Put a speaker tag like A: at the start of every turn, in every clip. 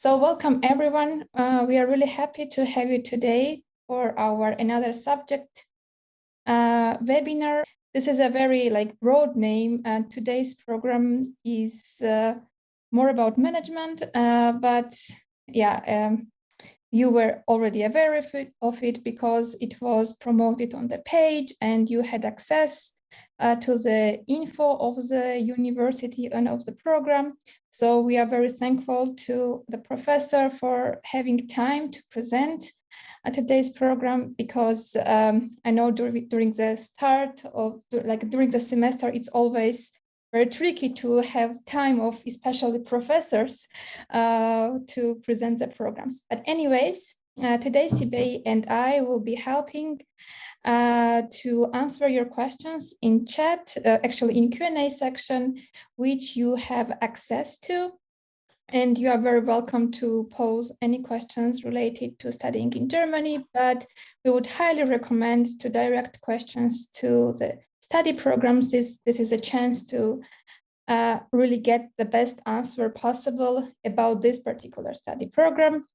A: So welcome everyone. We are really happy to have you today for our another subject webinar. This is a very broad name, and today's program is more about management. You were already aware of it because it was promoted on the page, and you had access to the info of the university and of the program. So we are very thankful to the professor for having time to present today's program, because I know during the start of during the semester, it's always very tricky to have time of especially professors to present the programs. But anyways, today Sibey and I will be helping to answer your questions in chat, actually in Q&A section, which you have access to. And you are very welcome to pose any questions related to studying in Germany, but we would highly recommend to direct questions to the study programs. This is a chance to really get the best answer possible about this particular study program.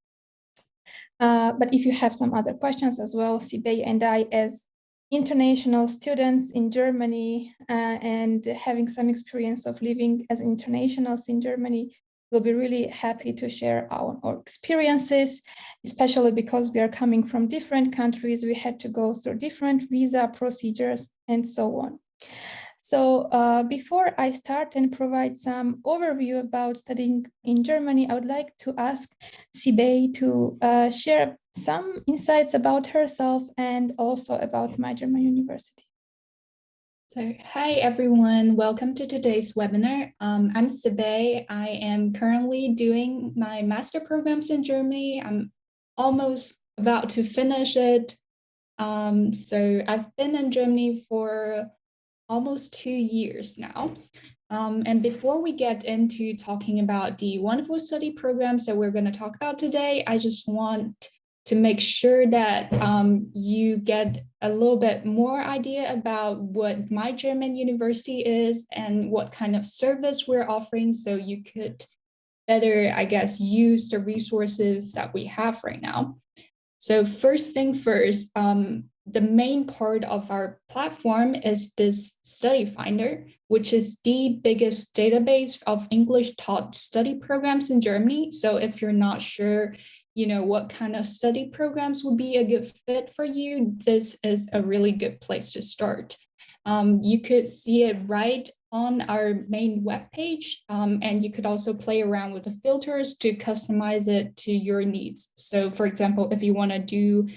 A: But if you have some other questions as well, Sibey and I, as international students in Germany and having some experience of living as internationals in Germany, we'll be really happy to share our experiences, especially because we are coming from different countries. We had to go through different visa procedures and so on. So before I start and provide some overview about studying in Germany, I would like to ask Sibey to share some insights about herself and also about MyGermanUniversity.
B: So, hi everyone, welcome to today's webinar. I'm Sibey. I am currently doing my master programs in Germany. I'm almost about to finish it. So I've been in Germany for almost 2 years now. And before we get into talking about the wonderful study programs that we're going to talk about today, I just want to make sure that you get a little bit more idea about what MyGermanUniversity is and what kind of service we're offering, so you could better, I guess, use the resources that we have right now. So first thing first, the main part of our platform is this study finder, which is the biggest database of English taught study programs in Germany. So if you're not sure, what kind of study programs would be a good fit for you, this is a really good place to start. You could see it right on our main webpage, and you could also play around with the filters to customize it to your needs. So for example, if you want to do,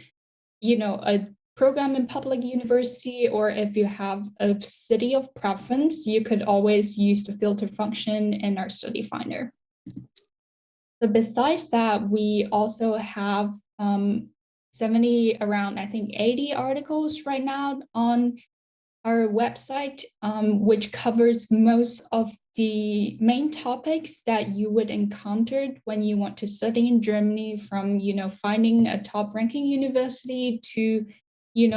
B: a program in public university, or if you have a city of preference, you could always use the filter function in our study finder. So besides that, we also have 70, around, I think 80 articles right now on our website, which covers most of the main topics that you would encounter when you want to study in Germany, from, finding a top ranking university to,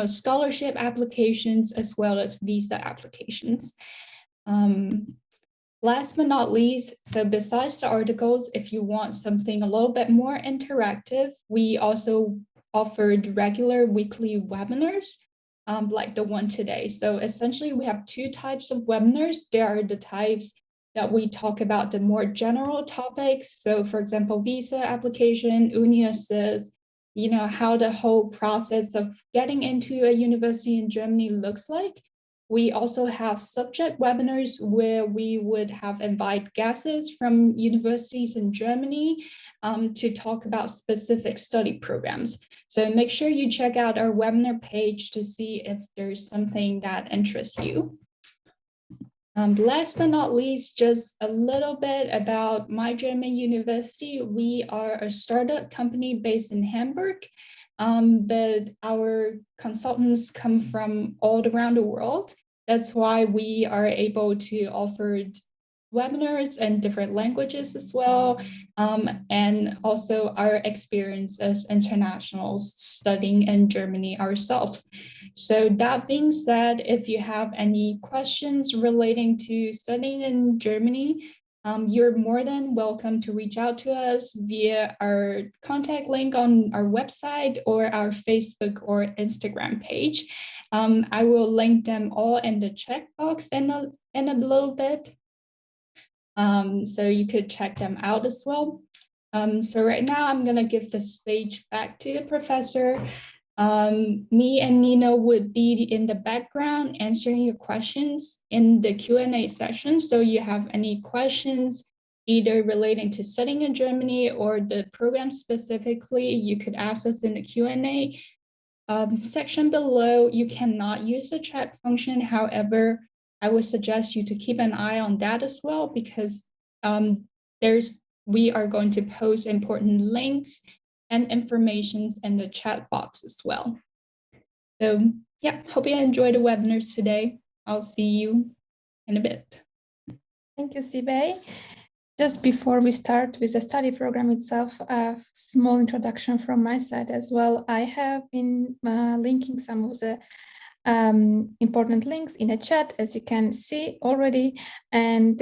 B: scholarship applications, as well as visa applications. Last but not least, so besides the articles, if you want something a little bit more interactive, we also offered regular weekly webinars, like the one today. So essentially, we have two types of webinars. There are the types that we talk about the more general topics. So for example, visa application, Uni Assist, how the whole process of getting into a university in Germany looks like. We also have subject webinars where we would have invite guests from universities in Germany to talk about specific study programs. So make sure you check out our webinar page to see if there's something that interests you. Last but not least, just a little bit about MyGermanUniversity. We are a startup company based in Hamburg, but our consultants come from all around the world. That's why we are able to offer webinars in different languages as well, and also our experience as internationals studying in Germany ourselves. So that being said, if you have any questions relating to studying in Germany, you're more than welcome to reach out to us via our contact link on our website or our Facebook or Instagram page. I will link them all in the chat box in a little bit. So you could check them out as well. So right now I'm gonna give the stage back to the professor. Me and Nino would be in the background answering your questions in the Q&A session. So you have any questions, either relating to studying in Germany or the program specifically, you could ask us in the Q&A section below. You cannot use the chat function. However, I would suggest you to keep an eye on that as well, because we are going to post important links and informations in the chat box as well. So yeah, hope you enjoyed the webinar today. I'll see you in a bit.
A: Thank you, Sibe. Just before we start with the study program itself, a small introduction from my side as well. I have been linking some of the important links in the chat, as you can see already, and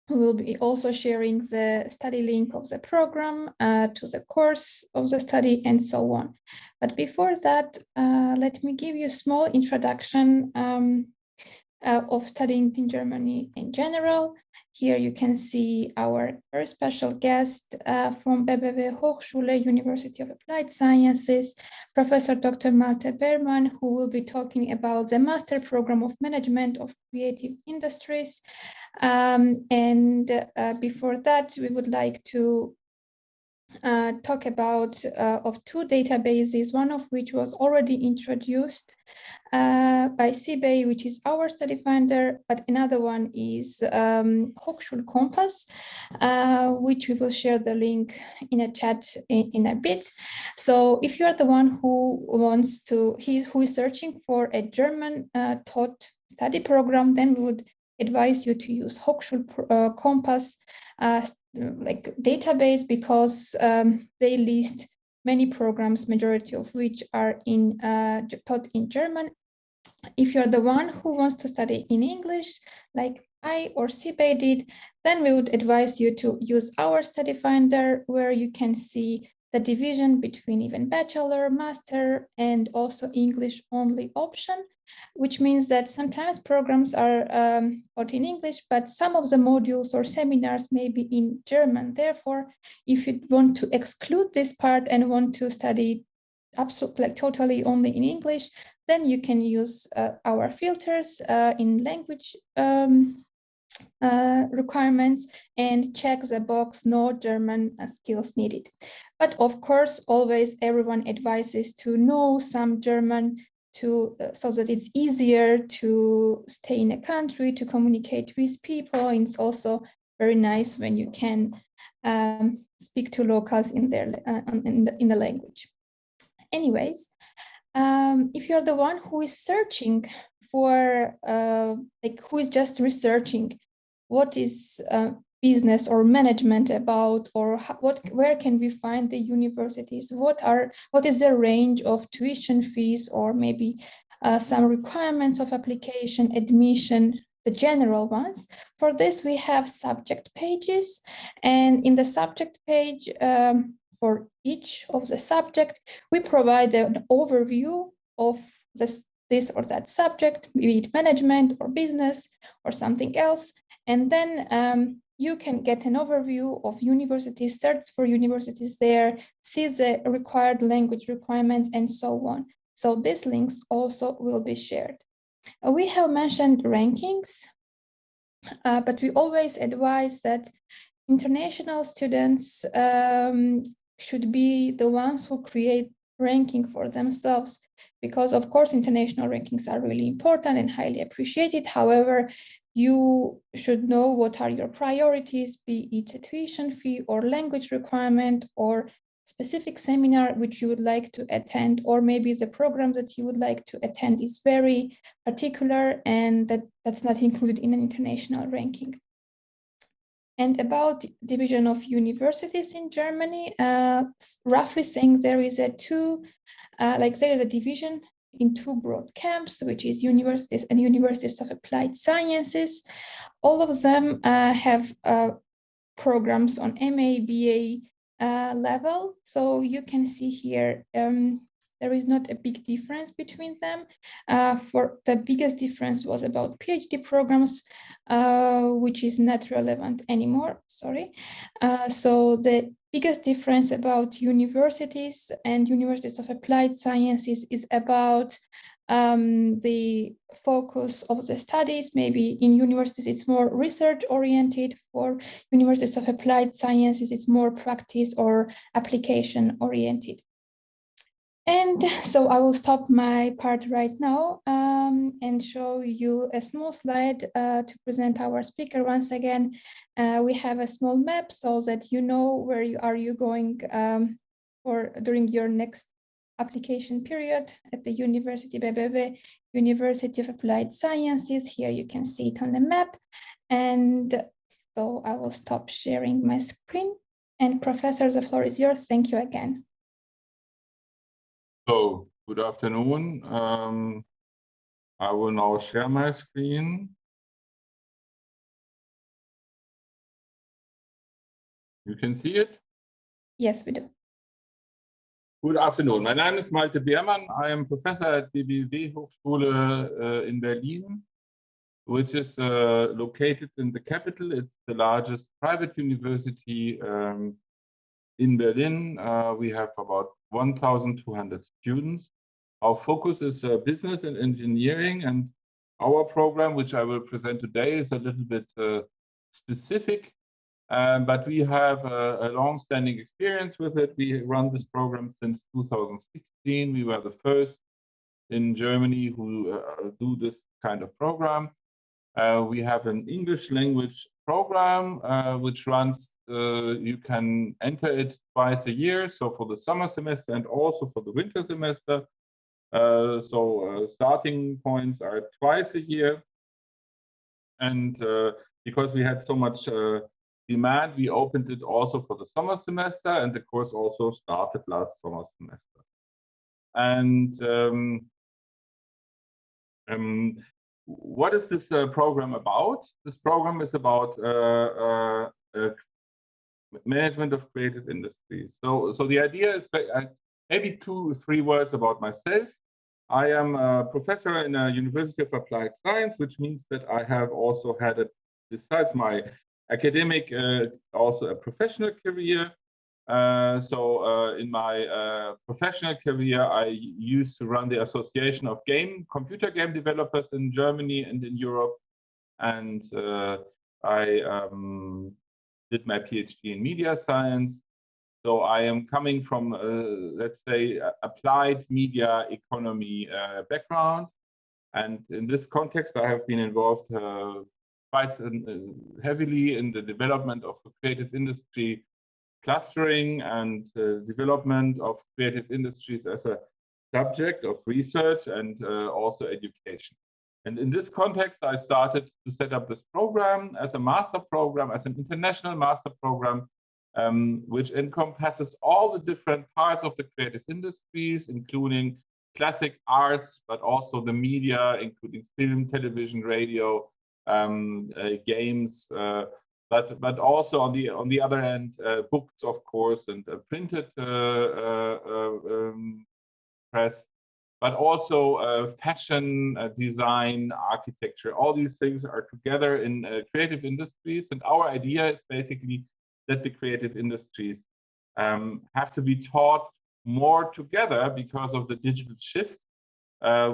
A: we will be also sharing the study link of the program to the course of the study and so on. But before that, let me give you a small introduction of studying in Germany in general. Here you can see our very special guest from BBW Hochschule, University of Applied Sciences, Professor Dr. Malte Behrmann, who will be talking about the Master Program of Management of Creative Industries. Before that, we would like to talk about of two databases, one of which was already introduced by Sibe, which is our study finder, but another one is Hochschulkompass, which we will share the link in a chat in a bit. So if you are the one who wants to, who is searching for a German taught study program, then we would advise you to use Hochschulkompass like database, because they list many programs, majority of which are taught in German. If you're the one who wants to study in English, like I or Sibe did, then we would advise you to use our study finder, where you can see the division between even bachelor, master, and also English only option, which means that sometimes programs are taught in English, but some of the modules or seminars may be in German. Therefore, if you want to exclude this part and want to study absolutely, like totally only in English, then you can use our filters in language requirements and check the box no German skills needed. But of course, always everyone advises to know some German so that it's easier to stay in a country, to communicate with people. And it's also very nice when you can speak to locals in the language. Anyways, if you're the one who is searching for, who is just researching what is business or management about, or where can we find the universities, what is the range of tuition fees, or maybe some requirements of application, admission, the general ones. For this, we have subject pages, and in the subject page, for each of the subject, we provide an overview of this or that subject, be it management or business or something else. And then you can get an overview of universities, search for universities there, see the required language requirements, and so on. So these links also will be shared. We have mentioned rankings, but we always advise that international students should be the ones who create ranking for themselves, because of course international rankings are really important and highly appreciated. However, you should know what are your priorities, be it a tuition fee or language requirement or specific seminar which you would like to attend, or maybe the program that you would like to attend is very particular and that's not included in an international ranking. And about division of universities in Germany, roughly saying there is there is a division in two broad camps, which is universities and universities of applied sciences. All of them have programs on MA, BA level. So you can see here, there is not a big difference between them. For the biggest difference was about PhD programs, which is not relevant anymore, sorry. So the biggest difference about universities and universities of applied sciences is about the focus of the studies. Maybe in universities it's more research oriented. For universities of applied sciences it's more practice or application oriented. And so I will stop my part right now and show you a small slide to present our speaker once again. We have a small map so that you know where you are going or during your next application period at the University BBB, University of Applied Sciences. Here you can see it on the map. And so I will stop sharing my screen. And Professor, the floor is yours. Thank you again.
C: So, good afternoon. I will now share my screen. You can see it?
A: Yes, we do.
C: Good afternoon. My name is Malte Behrmann. I am professor at BWW Hochschule in Berlin, which is located in the capital. It's the largest private university in Berlin. We have about 1,200 students. Our focus is business and engineering, and our program, which I will present today, is a little bit specific, but we have a long-standing experience with it. We run this program since 2016. We were the first in Germany who do this kind of program. We have an English language program which runs, you can enter it twice a year, so for the summer semester and also for the winter semester. Starting points are twice a year. And because we had so much demand, we opened it also for the summer semester, and the course also started last summer semester. And what is this program about? This program is about management of creative industries. So the idea is maybe 2 or 3 words about myself. I am a professor in a University of Applied Science, which means that I have also had, besides my academic, also a professional career. In my professional career, I used to run the Association of Computer Game Developers in Germany and in Europe. And I did my PhD in media science. So I am coming from, let's say, applied media economy background. And in this context, I have been involved quite heavily in the development of the creative industry clustering and development of creative industries as a subject of research and also education. And in this context, I started to set up this program as a master program, as an international master program, which encompasses all the different parts of the creative industries, including classic arts, but also the media, including film, television, radio, games, but also on the other hand, books, of course, and printed press, but also fashion, design, architecture. All these things are together in creative industries. And our idea is basically that the creative industries have to be taught more together because of the digital shift.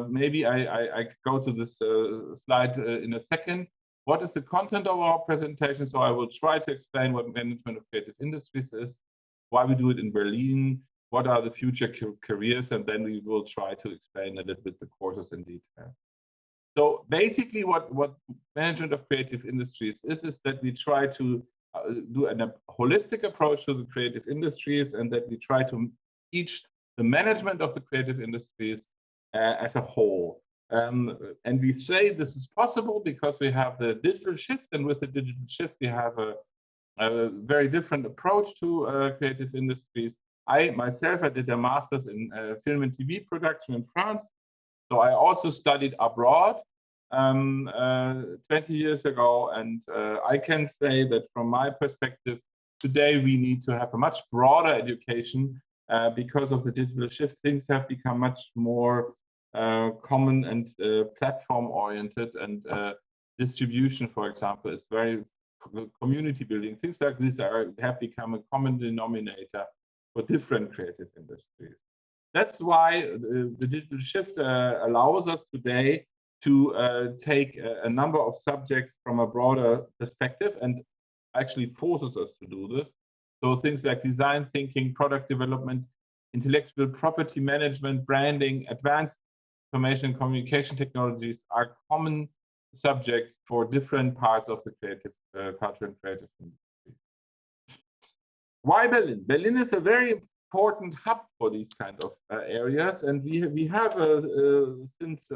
C: Maybe I go to this slide in a second. What is the content of our presentation? So I will try to explain what management of creative industries is, why we do it in Berlin, what are the future careers, and then we will try to explain a little bit the courses in detail. So basically what management of creative industries is that we try to do a holistic approach to the creative industries, and that we try to teach the management of the creative industries as a whole. And we say this is possible because we have the digital shift, and with the digital shift, we have a very different approach to creative industries. I myself, I did a master's in film and TV production in France, So I also studied abroad 20 years ago, and I can say that from my perspective, today we need to have a much broader education because of the digital shift. Things have become much more common and platform-oriented, and distribution, for example, is very community building. Things like this have become a common denominator for different creative industries. That's why the digital shift allows us today to take a number of subjects from a broader perspective and actually forces us to do this. So things like design thinking, product development, intellectual property management, branding, advanced information and communication technologies are common subjects for different parts of the creative culture and creative industry. Why Berlin? Berlin is a very important hub for these kind of areas, and we have since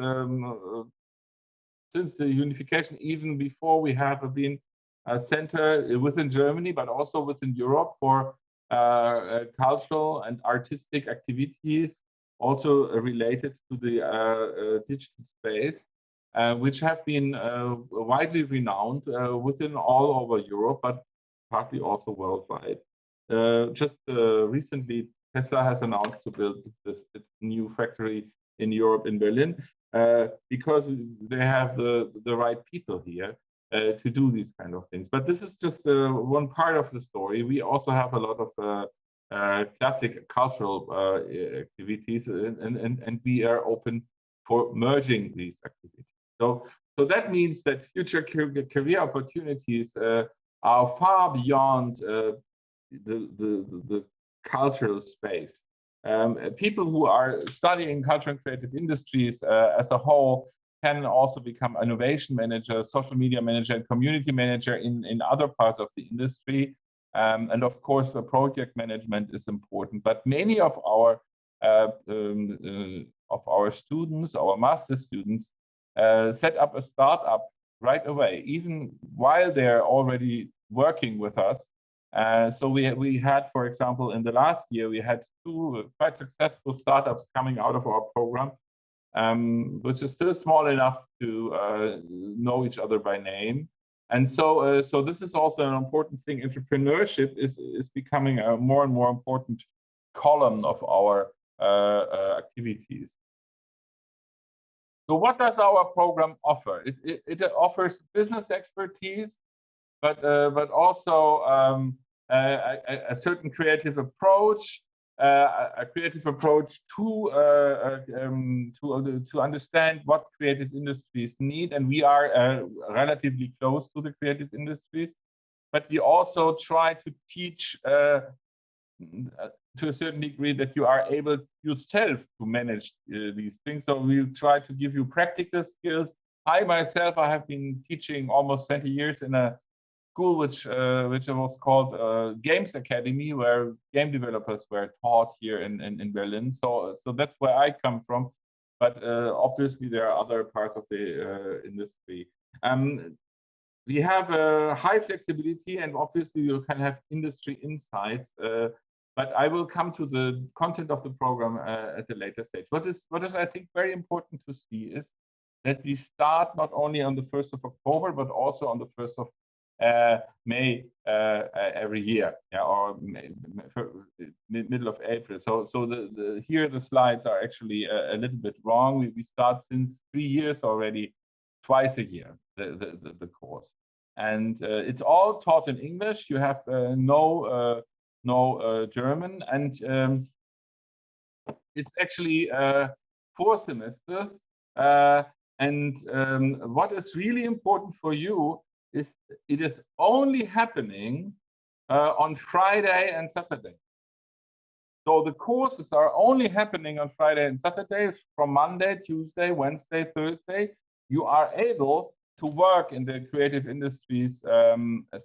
C: the unification, even before, we have been a center within Germany, but also within Europe for cultural and artistic activities, also related to the digital space, which have been widely renowned within all over Europe, but partly also worldwide. Just recently, Tesla has announced to build its new factory in Europe, in Berlin, because they have the right people here to do these kind of things. But this is just one part of the story. We also have a lot of classic cultural activities, and we are open for merging these activities. So that means that future career opportunities are far beyond the cultural space. People who are studying culture and creative industries as a whole can also become innovation manager, social media manager, and community manager in other parts of the industry. And of course, the project management is important. But many of our students, our master students, set up a startup right away, even while they're already working with us. So we had, for example, in the last year, we had 2 quite successful startups coming out of our program, which is still small enough to know each other by name. And so this is also an important thing. Entrepreneurship is becoming a more and more important column of our activities. So what does our program offer? It offers business expertise, but also a certain creative approach, a creative approach to understand what creative industries need, and we are relatively close to the creative industries. But we also try to teach to a certain degree that you are able yourself to manage these things. So we'll try to give you practical skills. I myself, I have been teaching almost 20 years in a school which was called Games Academy, where game developers were taught here in Berlin. So that's where I come from. But obviously there are other parts of the industry. We have high flexibility, and obviously you can have industry insights. But I will come to the content of the program at a later stage. What is I think very important to see is that we start not only on the 1st of October, but also on the 1st of May every year, or middle of April. So here the slides are actually a little bit wrong. We start since 3 years already, twice a year, the course, and it's all taught in English. You have no German, and it's actually 4 semesters. And what is really important for you is it is only happening on Friday and Saturday. So the courses are only happening on Friday and Saturday. From Monday, Tuesday, Wednesday, Thursday, you are able to work in the creative industries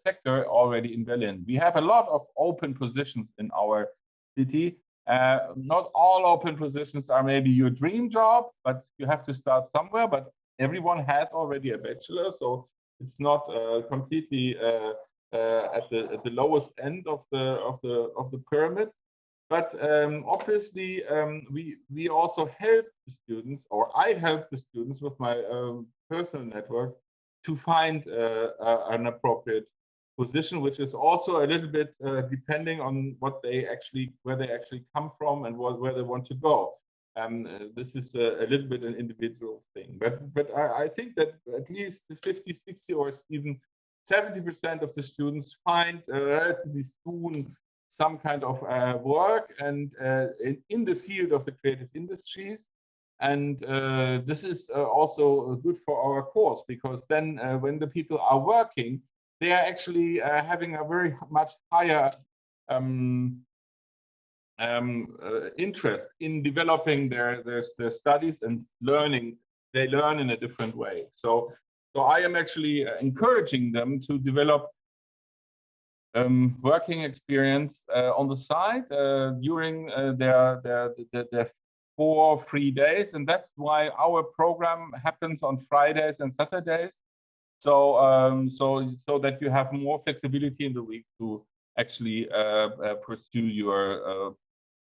C: sector already in Berlin. We have a lot of open positions in our city. Not all open positions are maybe your dream job, but you have to start somewhere. But everyone has already a bachelor, so it's not completely at the lowest end of the pyramid. But obviously, we also help the students, or I help the students with my personal network to find an appropriate position, which is also a little bit depending on what they actually, where they actually come from and where they want to go. This is a little bit an individual thing, but I think that at least 50, 60, or even 70% of the students find relatively soon some kind of work and in the field of the creative industries. And this is also good for our course, because then when the people are working, they are actually having a very much higher interest in developing their studies and learning. They learn in a different way. So I am actually encouraging them to develop working experience on the side during their 4 free days, and that's why our program happens on Fridays and Saturdays. So so that you have more flexibility in the week to actually pursue your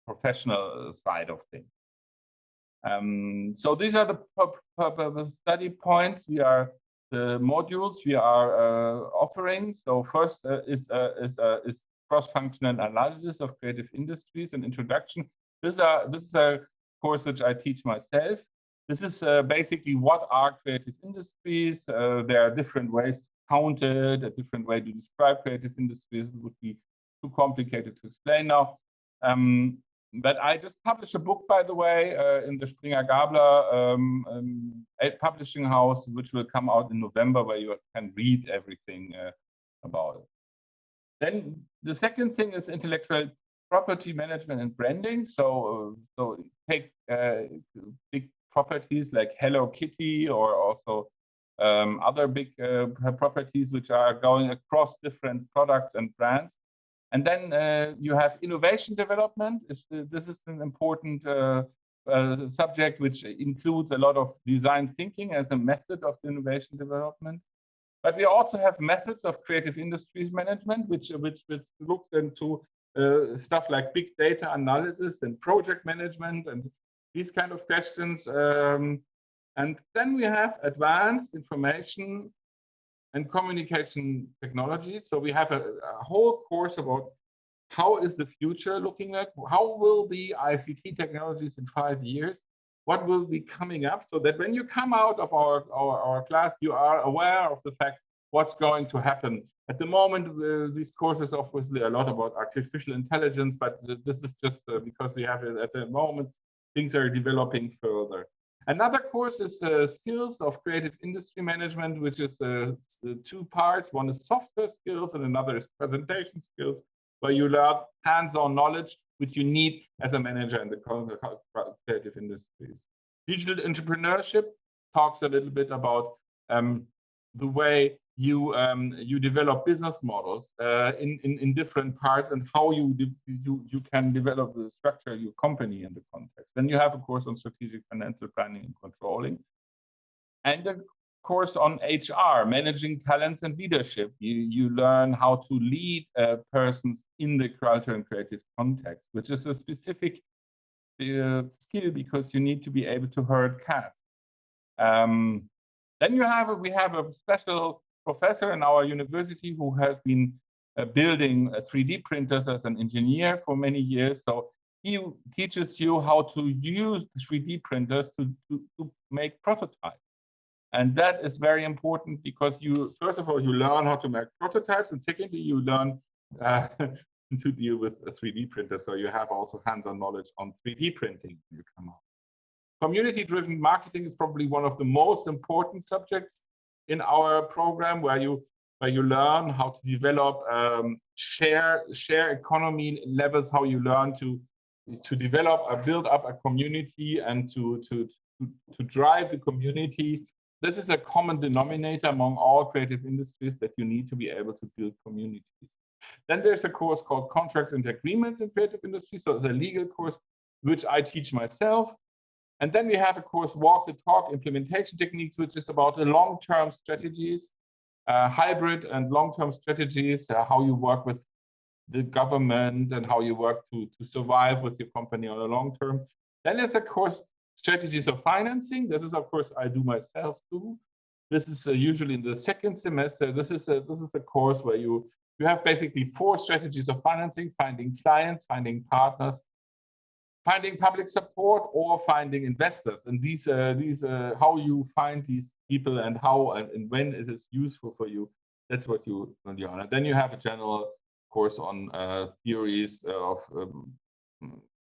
C: professional side of things. So these are the study points the modules we are offering. So first is cross-functional analysis of creative industries and introduction. This is a course which I teach myself. This is basically what are creative industries. There are different ways to count it, a different way to describe creative industries. It would be too complicated to explain now. But I just published a book, by the way, in the Springer Gabler publishing house, which will come out in November, where you can read everything about it. Then the second thing is intellectual property management and branding. So take big properties like Hello Kitty, or also other big properties which are going across different products and brands. And then you have innovation development. This is an important subject which includes a lot of design thinking as a method of innovation development. But we also have methods of creative industries management, which looks into stuff like big data analysis and project management and these kind of questions. And then we have advanced information and communication technologies. So we have a whole course about how is the future looking like, how will be ICT technologies in 5 years, what will be coming up, so that when you come out of our class, you are aware of the fact what's going to happen. At the moment, these courses obviously a lot about artificial intelligence, but this is just because we have it at the moment, things are developing further. Another course is skills of creative industry management, which is 2 parts. One is software skills and another is presentation skills, where you learn hands-on knowledge, which you need as a manager in the creative industries. Digital entrepreneurship talks a little bit about the way you develop business models in different parts, and how you can develop the structure of your company in the context. Then you have a course on strategic financial planning and controlling, and a course on HR, managing talents and leadership. You learn how to lead persons in the culture and creative context, which is a specific skill, because you need to be able to herd cats. Then we have a special professor in our university who has been building 3D printers as an engineer for many years. So he teaches you how to use the 3D printers to make prototypes. And that is very important, because first of all, you learn how to make prototypes, and secondly, you learn to deal with a 3D printer. So you have also hands-on knowledge on 3D printing when you come out. Community-driven marketing is probably one of the most important subjects in our program, where you learn how to develop share economy levels, how you learn to develop or build up a community and to drive the community. This is a common denominator among all creative industries, that you need to be able to build communities. Then there's a course called Contracts and Agreements in Creative Industry. So it's a legal course, which I teach myself. And then we have a course, Walk the Talk Implementation Techniques, which is about the long-term strategies, hybrid and long-term strategies, how you work with the government and how you work to survive with your company on the long term. Then there's, of course, strategies of financing. This is, of course, I do myself too. This is usually in the second semester. This is a course where you have basically 4 strategies of financing: finding clients, finding partners, finding public support, or finding investors. And these how you find these people and how and when it is useful for you. That's what you learn. And then you have a general course on theories of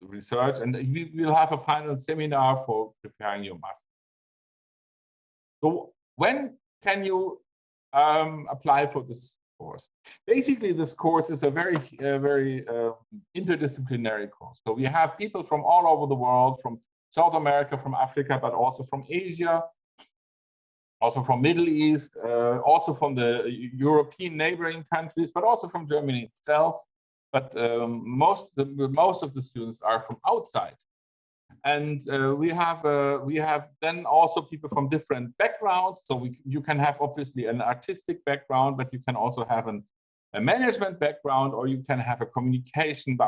C: research, and we will have a final seminar for preparing your master. So when can you apply for this course? Basically, this course is a very interdisciplinary course. So we have people from all over the world, from South America, from Africa, but also from Asia, also from Middle East, also from the European neighboring countries, but also from Germany itself. But most of the students are from outside. And we have then also people from different backgrounds. So you can have obviously an artistic background, but you can also have a management background, or you can have a communication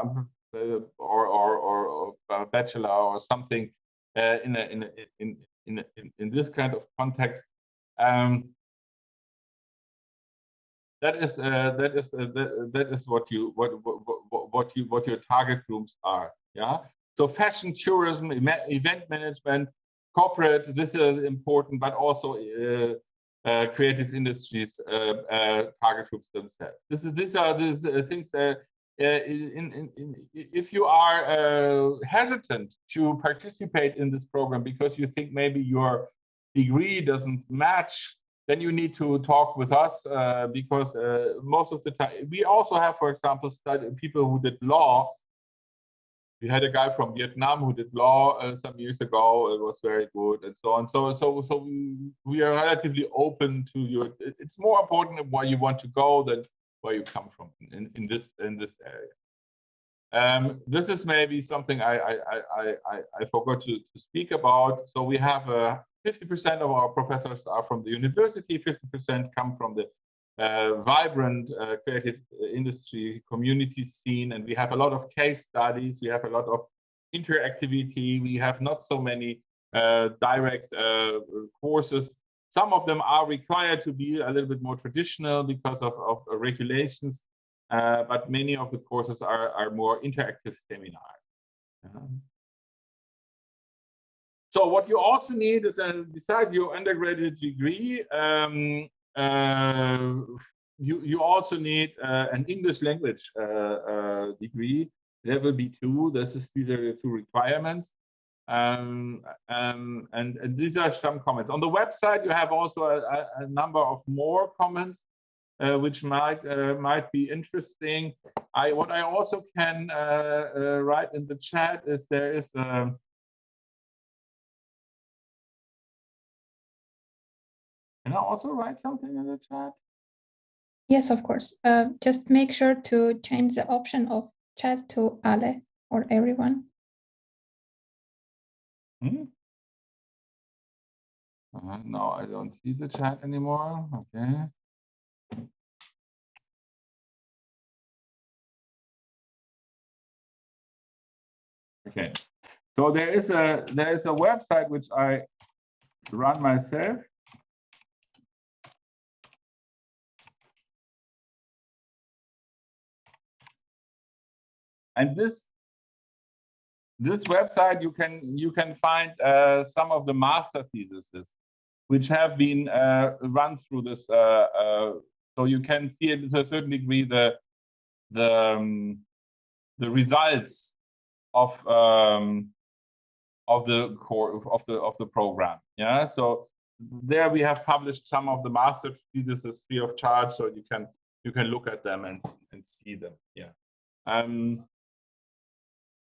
C: or a bachelor or something in this kind of context. That is what your target groups are. Yeah. So fashion, tourism, event management, corporate, this is important, but also creative industries target groups themselves. These are things that if you are hesitant to participate in this program because you think maybe your degree doesn't match, then you need to talk with us because most of the time, we also have, for example, people who did law. We had a guy from Vietnam who did law some years ago. It was very good, and so on. So we are relatively open to your. It's more important where you want to go than where you come from in this area. This is maybe something I forgot to speak about. So we have 50% of our professors are from the university. 50% come from the vibrant creative industry community scene, and we have a lot of case studies, we have a lot of interactivity, we have not so many direct courses. Some of them are required to be a little bit more traditional because of regulations, but many of the courses are more interactive seminars. So what you also need is, besides your undergraduate degree, you also need an English language degree, level B2. These are the 2 requirements. And these are some comments. On the website, you have also a number of more comments, which might be interesting. What I also can write in the chat is there is Can I also write something in the chat?
A: Yes, of course. Just make sure to change the option of chat to alle or everyone.
C: No, I don't see the chat anymore. Okay. Okay. So there is a website which I run myself. And this website, you can find some of the master theses which have been run through this. So you can see it to a certain degree the results of the core of the program. Yeah. So there we have published some of the master theses free of charge, so you can look at them and see them. Yeah.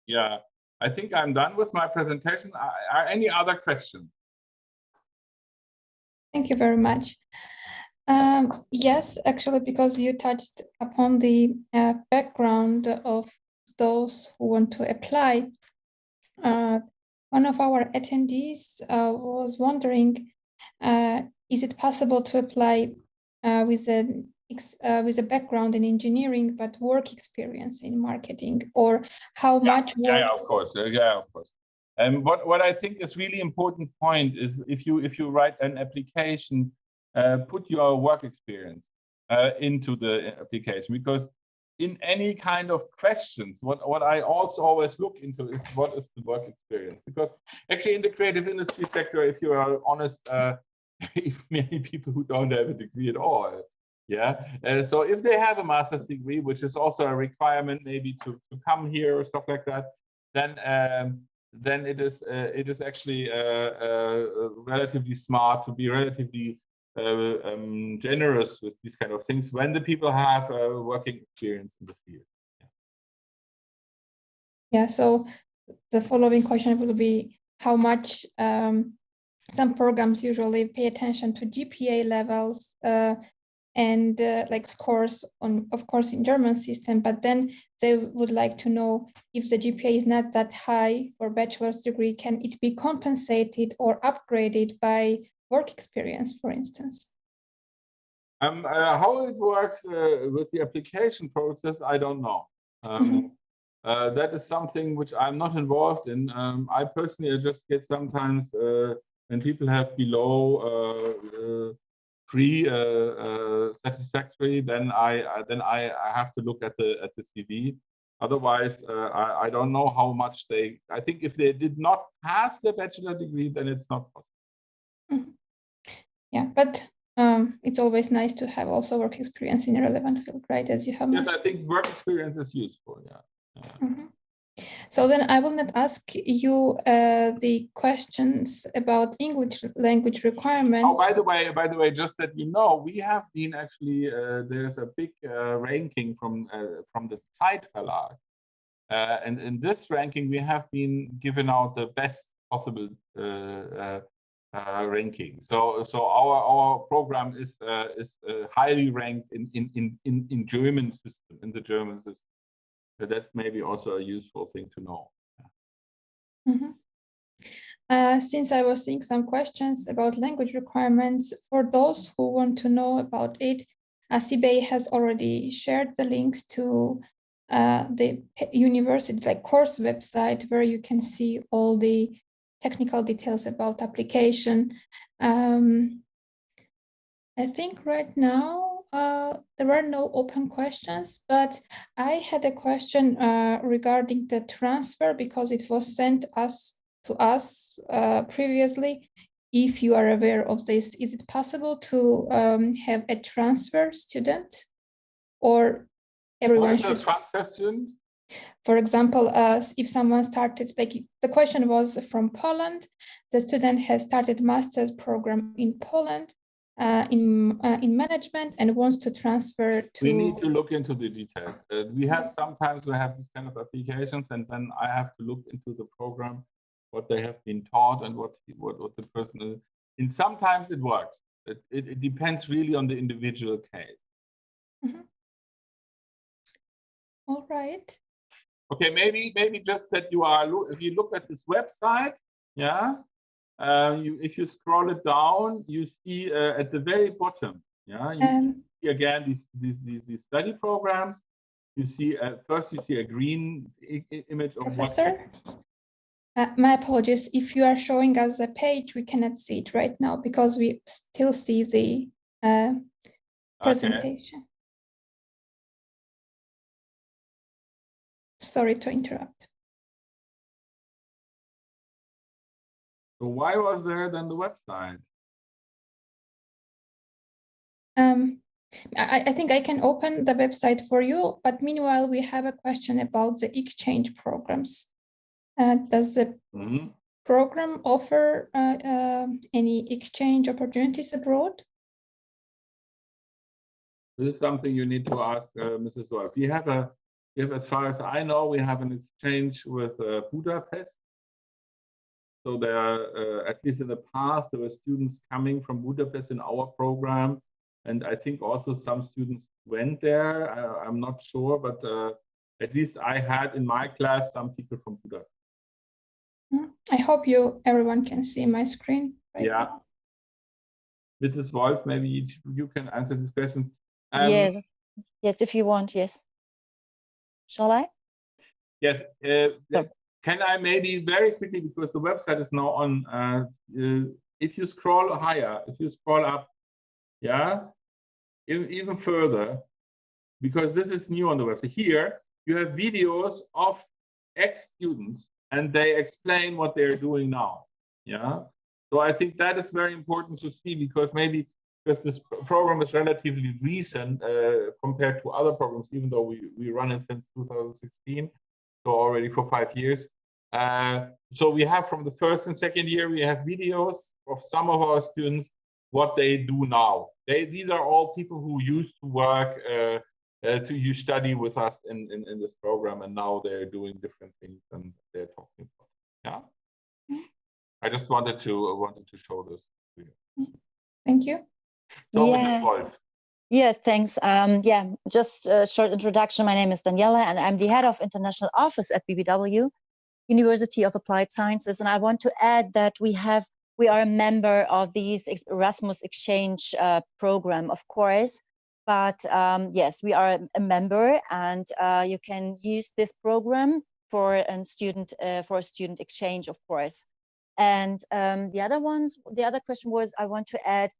C: Yeah, I think I'm done with my presentation. Are any other questions?
A: Thank you very much. Yes, actually, because you touched upon the background of those who want to apply. One of our attendees was wondering, is it possible to apply with an with a background in engineering, but work experience in marketing, or how much work?
C: Yeah, of course. Yeah, of course. And what I think is really important point is if you write an application, put your work experience into the application, because in any kind of questions, what I also always look into is what is the work experience, because actually in the creative industry sector, if you are honest, many people who don't have a degree at all. Yeah. So if they have a master's degree, which is also a requirement maybe to come here or stuff like that, then it is actually relatively smart to be relatively generous with these kind of things when the people have working experience in the field.
A: Yeah. So the following question will be how much some programs usually pay attention to GPA levels and like scores on, of course, in German system, but then they would like to know if the GPA is not that high for bachelor's degree, can it be compensated or upgraded by work experience, for instance?
C: How it works with the application process, I don't know. That is something which I'm not involved in. I personally just get sometimes when people have below 3 satisfactory, then I have to look at the CV. Otherwise, I don't know how much they. I think if they did not pass the bachelor degree, then it's not possible.
A: Yeah, but it's always nice to have also work experience in a relevant field, right? As you have.
C: Yes, I think work experience is useful. Yeah.
A: So then I will not ask you the questions about English language requirements.
C: Oh, by the way, just that you know, we have been actually there's a big ranking from the Zeit Verlag, and in this ranking we have been given out the best possible ranking. So our program is highly ranked in German system, in the German system. But that's maybe also a useful thing to know.
A: Since I was seeing some questions about language requirements, for those who want to know about it, Sibe has already shared the links to the university, like course website, where you can see all the technical details about application. I think right now there were no open questions, but I had a question regarding the transfer, because it was sent to us previously. If you are aware of this, is it possible to have a transfer student, or everyone should?
C: Transfer student?
A: For example, if someone started, like the question was from Poland, the student has started master's program in Poland in management and wants to transfer to.
C: We need to look into the details. We have sometimes this kind of applications, and then I have to look into the program, what they have been taught, and what the person is. And sometimes it works. It depends really on the individual case.
A: All right.
C: Okay, maybe just that if you look at this website, yeah. If you scroll it down, you see at the very bottom, yeah, you see again these study programs. You see first you see a green image of
A: Professor. My apologies. If you are showing us a page, we cannot see it right now because we still see the presentation. Okay. Sorry to interrupt.
C: So why was there then the website?
A: I think I can open the website for you, but meanwhile, we have a question about the exchange programs. Does the program offer any exchange opportunities abroad?
C: This is something you need to ask Mrs. Wolf. We have, as far as I know, we have an exchange with Budapest. So there are, at least in the past, there were students coming from Budapest in our program. And I think also some students went there. I'm not sure, but at least I had in my class some people from Budapest.
A: I hope everyone can see my screen right now.
C: Mrs. Wolf, maybe you can answer this question.
D: Yes, yes, if you want, yes. Shall I?
C: Yes. Can I maybe very quickly, because the website is now on, if you scroll higher, if you scroll up, yeah, even further, because this is new on the website. Here, you have videos of ex-students, and they explain what they're doing now, yeah? So I think that is very important to see, because maybe because this program is relatively recent compared to other programs, even though we run it since 2016, so already for 5 years. So we have from the first and second year, we have videos of some of our students, what they do now. These are all people who used to work, to study with us in this program, and now they're doing different things and they're talking about it. Yeah. I just wanted to show this to you.
A: Thank you.
C: So,
D: Yeah.
C: Mrs. Wolf.
D: Yes, thanks. Yeah, just a short introduction. My name is Daniela, and I'm the head of international office at BBW, University of Applied Sciences. And I want to add that we are a member of the Erasmus Exchange program, of course. But yes, we are a member, and you can use this program for a student exchange, of course. And the other question was, I want to add,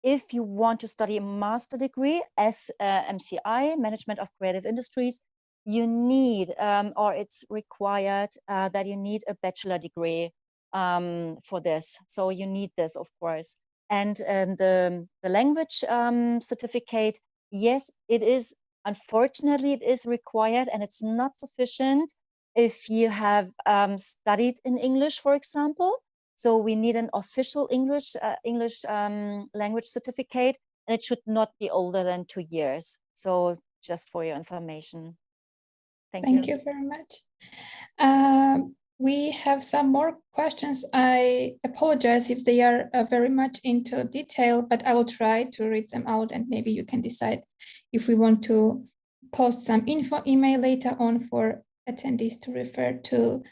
D: if you want to study a master degree as MCI, Management of Creative Industries, you need, or it's required that you need a bachelor degree for this. So you need this, of course. And the language certificate, yes, it is, unfortunately, it is required, and it's not sufficient if you have studied in English, for example. So we need an official English language certificate, and it should not be older than 2 years. So just for your information.
A: Thank you very much. We have some more questions. I apologize if they are very much into detail, but I will try to read them out, and maybe you can decide if we want to post some info email later on for attendees to refer to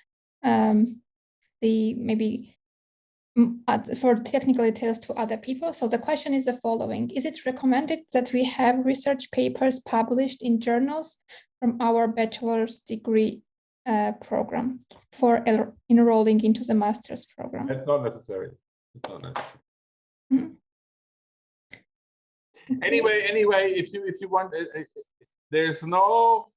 A: for technical details to other people. So the question is the following: is it recommended that we have research papers published in journals from our bachelor's degree program for enrolling into the master's program?
C: It's not necessary. It's not necessary.
A: Mm-hmm. Okay.
C: Anyway, if you want, there's no.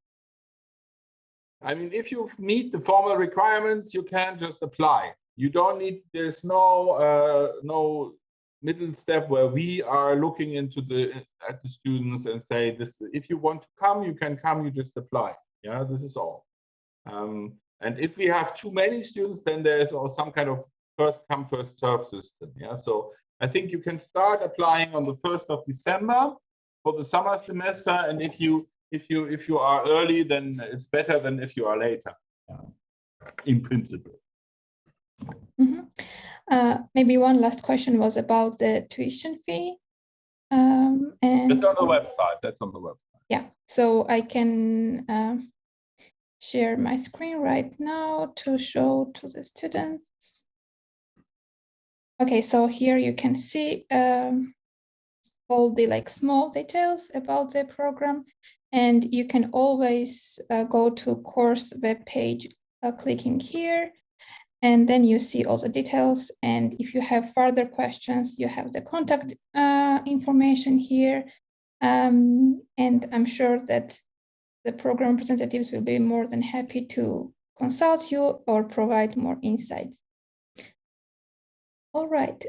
C: I mean, if you meet the formal requirements, you can just apply. You don't need. There's no middle step where we are looking at the students and say this. If you want to come, you can come. You just apply. Yeah, this is all. And if we have too many students, then there's also some kind of first come first serve system. Yeah, so I think you can start applying on the 1st of December for the summer semester, and if you are early, then it's better than if you are later. In principle.
A: Mm-hmm. Maybe one last question was about the tuition fee. And
C: that's on the website. That's on the website.
A: Yeah, so I can share my screen right now to show to the students. Okay, so here you can see all the small details about the program, and you can always go to course web page clicking here, and then you see all the details. And if you have further questions, you have the contact information here, and I'm sure that the program representatives will be more than happy to consult you or provide more insights. All right,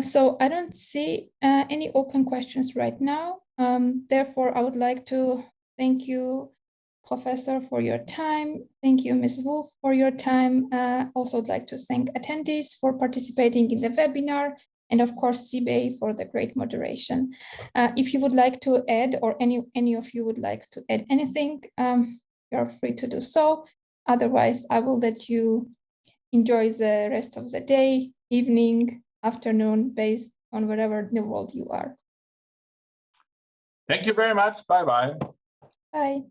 A: so I don't see any open questions right now. Therefore, I would like to thank you, Professor, for your time. Thank you, Ms. Wolf, for your time. Also, would like to thank attendees for participating in the webinar, and of course, Sibe for the great moderation. If you would like to add, or any of you would like to add anything, you're free to do so. Otherwise, I will let you enjoy the rest of the day, evening, afternoon, based on wherever in the world you are.
C: Thank you very much. Bye-bye.
A: Bye.